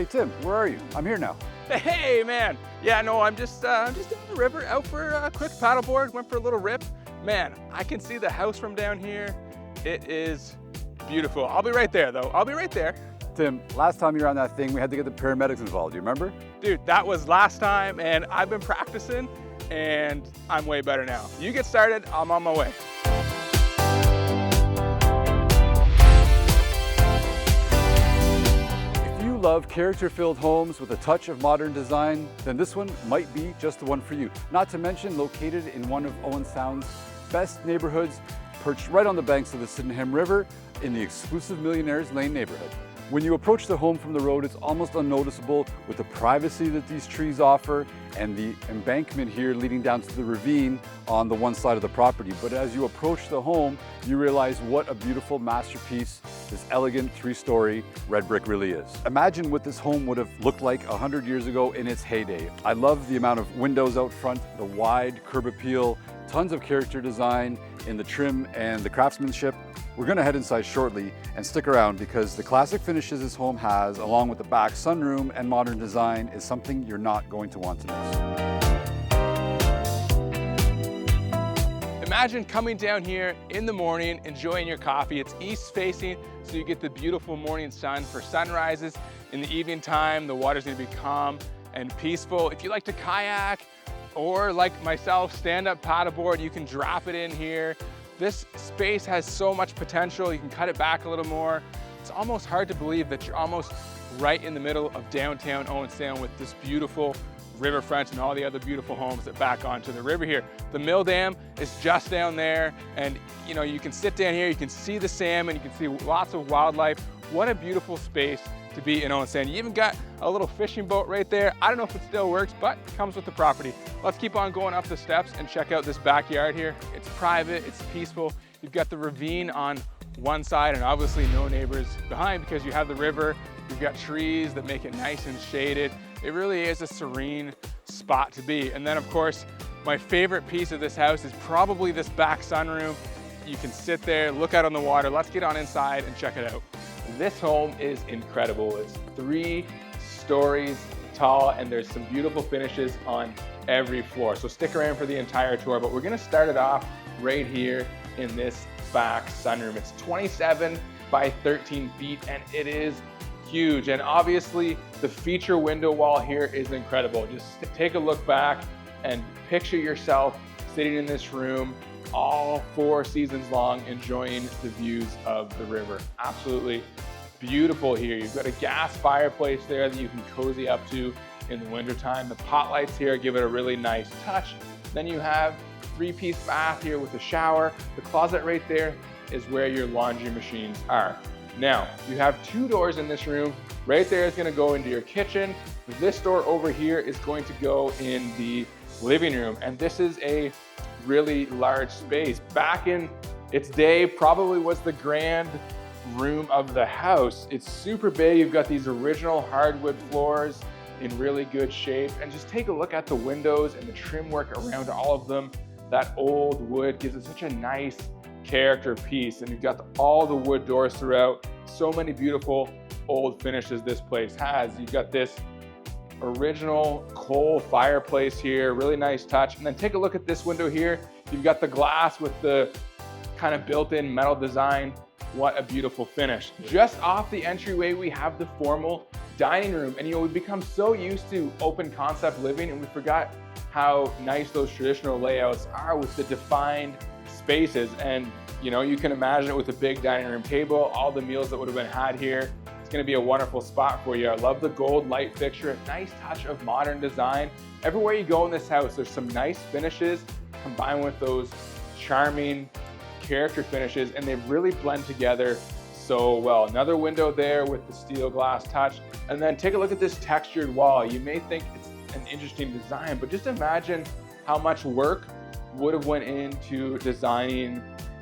Hey Tim, where are you? I'm here now. Hey man, yeah, no, I'm just down the river, out for a quick paddleboard, went for a little rip. Man, I can see the house from down here. It is beautiful. I'll be right there though, I'll be right there. Tim, last time you were on that thing, we had to get the paramedics involved, do you remember? Dude, that was last time and I've been practicing and I'm way better now. You get started, I'm on my way. Love character-filled homes with a touch of modern design, then this one might be just the one for you. Not to mention located in one of Owen Sound's best neighborhoods, perched right on the banks of the Sydenham River in the exclusive Millionaires Lane neighborhood. When you approach the home from the road, it's almost unnoticeable with the privacy that these trees offer and the embankment here leading down to the ravine on the one side of the property. But as you approach the home, you realize what a beautiful masterpiece this elegant 3-story red brick really is. Imagine what this home would have looked like 100 years ago in its heyday. I love the amount of windows out front, the wide curb appeal, tons of character design in the trim and the craftsmanship. We're gonna head inside shortly and stick around because the classic finishes this home has, along with the back sunroom and modern design, is something you're not going to want to miss. Imagine coming down here in the morning, enjoying your coffee. It's east facing, so you get the beautiful morning sun for sunrises. In the evening time, the water's gonna be calm and peaceful. If you like to kayak, or like myself, stand up paddleboard, you can drop it in here. This space has so much potential. You can cut it back a little more. It's almost hard to believe that you're almost right in the middle of downtown Owen Sound with this beautiful riverfront and all the other beautiful homes that back onto the river here. The mill dam is just down there, and you can sit down here, you can see the salmon, you can see lots of wildlife. What a beautiful space to be in Owen Sound. You even got a little fishing boat right there. I don't know if it still works, but it comes with the property. Let's keep on going up the steps and check out this backyard here. It's private, it's peaceful. You've got the ravine on one side and obviously no neighbors behind because you have the river. You've got trees that make it nice and shaded. It really is a serene spot to be. And then of course, my favorite piece of this house is probably this back sunroom. You can sit there, look out on the water. Let's get on inside and check it out. This home is incredible. It's 3 stories tall and there's some beautiful finishes on every floor. So stick around for the entire tour, but we're gonna start it off right here in this back sunroom. It's 27 by 13 feet and it is huge. And obviously the feature window wall here is incredible. Just take a look back and picture yourself sitting in this room all 4 seasons long, enjoying the views of the river. Absolutely beautiful here. You've got a gas fireplace there that you can cozy up to in the wintertime. The pot lights here give it a really nice touch. Then you have 3-piece bath here with a shower. The closet right there is where your laundry machines are. Now, you have 2 doors in this room. Right there is gonna go into your kitchen. This door over here is going to go in the living room. And this is a really large space. Back in its day, probably was the grand room of the house. It's super big. You've got these original hardwood floors in really good shape. And just take a look at the windows and the trim work around all of them. That old wood gives it such a nice character piece. And you've got all the wood doors throughout. So many beautiful old finishes this place has. You've got this original coal fireplace here, really nice touch. And then take a look at this window here. You've got the glass with the kind of built-in metal design. What a beautiful finish. Just off the entryway, we have the formal dining room. And we've become so used to open concept living and we forgot how nice those traditional layouts are with the defined spaces. And you can imagine it with a big dining room table, all the meals that would have been had here. It's gonna be a wonderful spot for you. I love the gold light fixture, a nice touch of modern design. Everywhere you go in this house, there's some nice finishes combined with those charming character finishes, and they really blend together so well. Another window there with the steel glass touch. And then take a look at this textured wall. You may think it's an interesting design, but just imagine how much work would have went into designing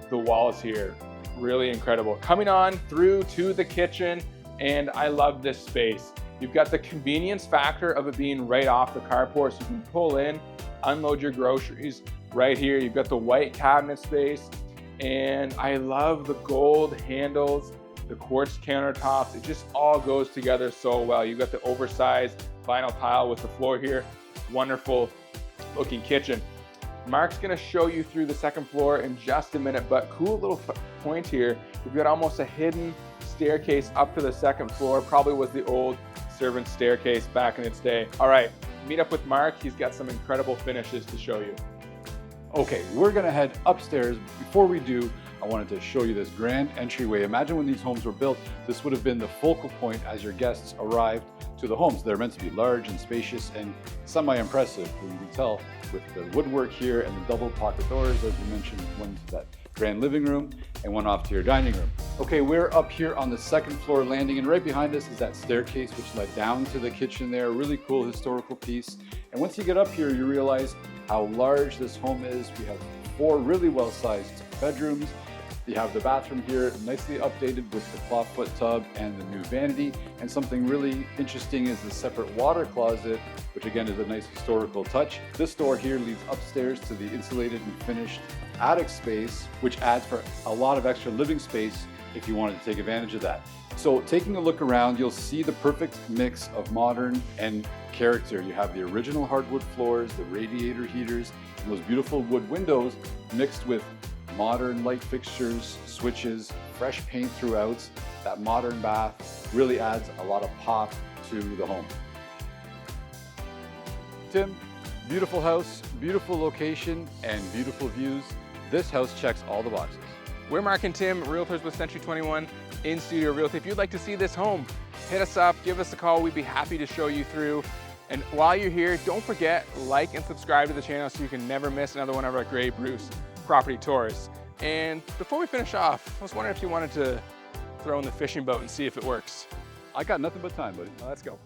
the walls here. Really incredible. Coming on through to the kitchen, and I love this space. You've got the convenience factor of it being right off the carport, so you can pull in, unload your groceries right here. You've got the white cabinet space, and I love the gold handles, the quartz countertops. It just all goes together so well. You've got the oversized vinyl tile with the floor here. Wonderful looking kitchen. Mark's gonna show you through the second floor in just a minute, but cool little point here. We've got almost a hidden staircase up to the second floor. Probably was the old servant staircase back in its day. All right, meet up with Mark. He's got some incredible finishes to show you. Okay, we're gonna head upstairs. Before we do, I wanted to show you this grand entryway. Imagine when these homes were built, this would have been the focal point as your guests arrived to the homes. They're meant to be large and spacious and semi-impressive. You can tell with the woodwork here and the double pocket doors, as you mentioned, one to that grand living room and one off to your dining room. Okay, we're up here on the second floor landing, and right behind us is that staircase which led down to the kitchen there. Really cool historical piece. And once you get up here, you realize how large this home is. We have 4 really well-sized bedrooms. You have the bathroom here, nicely updated with the clawfoot tub and the new vanity. And something really interesting is the separate water closet, which again is a nice historical touch. This door here leads upstairs to the insulated and finished attic space, which adds for a lot of extra living space if you wanted to take advantage of that. So taking a look around, you'll see the perfect mix of modern and character. You have the original hardwood floors, the radiator heaters, and those beautiful wood windows mixed with modern light fixtures, switches, fresh paint throughout. That modern bath really adds a lot of pop to the home. Tim, beautiful house, beautiful location, and beautiful views. This house checks all the boxes. We're Mark and Tim, Realtors with Century 21 in Studio Realty. If you'd like to see this home, hit us up, give us a call. We'd be happy to show you through. And while you're here, don't forget, like and subscribe to the channel so you can never miss another one of our great Bruce property tours. And before we finish off, I was wondering if you wanted to throw in the fishing boat and see if it works. I got nothing but time, buddy. Well, let's go.